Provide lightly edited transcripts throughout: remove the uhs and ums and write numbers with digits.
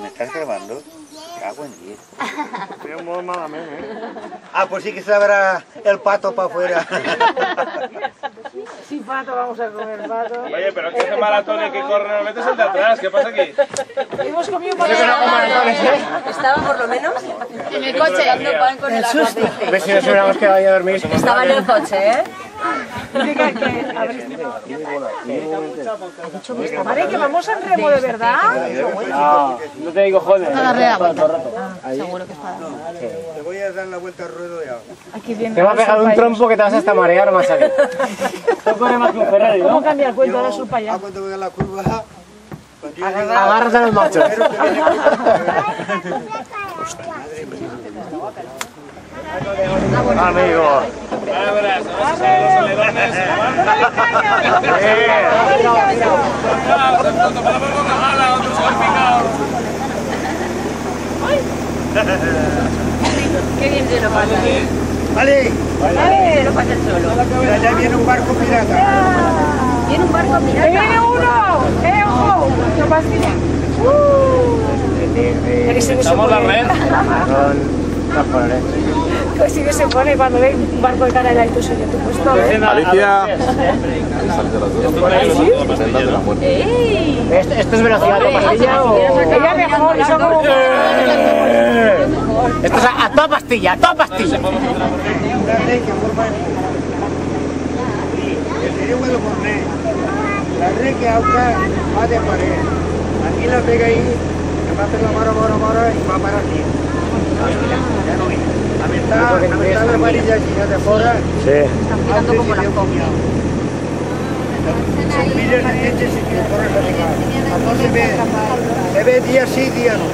¿Me estás grabando? Cago en 10. Estoy muy malamente, ¿eh? Ah, pues sí que se verá el pato para afuera. Sí, pato, vamos a comer pato. Oye, pero que hace maratones que corren, no metes el de atrás, ¿qué pasa aquí? Hemos comido pato. Estaba por lo menos En el coche. dando pan con el aceite. A ver si nos hubiéramos quedado ahí a dormir. Estaba en el coche, ¿eh? Vale, que vamos en remo de verdad. No te digo joder. A darle la vuelta. Seguro que es para. Te voy a dar la vuelta al ruedo ya. Aquí viene. Te va a pegar un trompo que te vas hasta marear más aquí. Tú corres más que un Ferrari, ¿Cómo ¿no? cambia el cuento? Ahora para allá. Cuando voy a la curva, Agárrate a los machos. Amigo. Qué bien se lo pasa. ¡Vale! Se lo pasa el solo. Mira, ya viene un barco pirata. Viene un barco ¡Que pirata. viene uno! ¡Ojo! ¡No pastilla! Estamos la red. Pues sí que se pone cuando ve un barco de cara y tú soy yo, tú puesto, ¿eh? Alicia. ¿Esto es velocidad de pastilla o...? Ella mejor, eso como... Esto es a toda pastilla, a toda pastilla. Una red que forma el río Huelomorné. La red que auca va de pared. Aquí la pega ahí, que va a hacer la mora y va a parar aquí. Ya no vi. A mitad la amarilla ya de fuera. Sí. Tirando como la copia. Son miles de leches y que corren a pegar. Entonces se ve día sí, día no.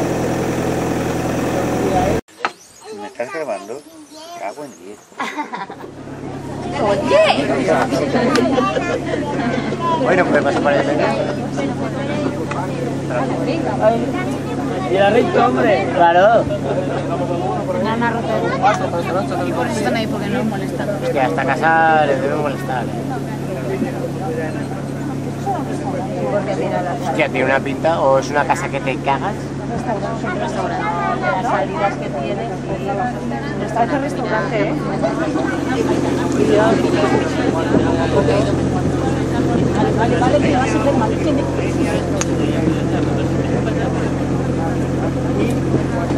¿Me estás grabando? Cago en 10. Bueno, pues pasa para allá. Y la recta, hombre. Claro. Y por eso están ahí, porque no nos molestan. Que hasta casa les debe molestar. Hostia, tiene una pinta, o es una casa que te cagas. Las salidas que tiene. Está hecho restaurante, ¿eh? Vale, que va a ser mal.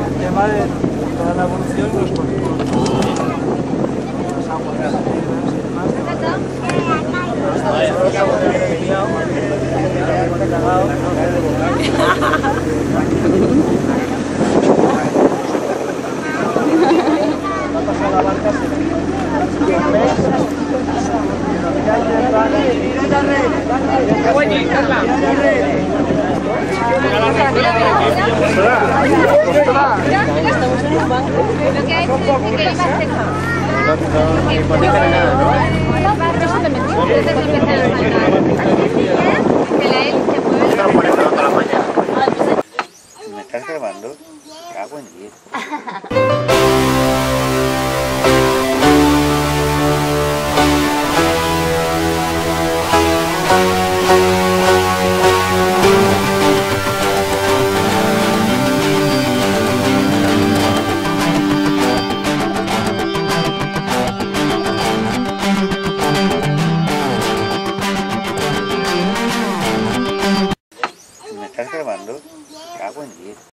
El tema de toda la evolución, pues Estamos en un banco. Lo que hay es que iba a cejar. ¿Me estás grabando? Cago en 10.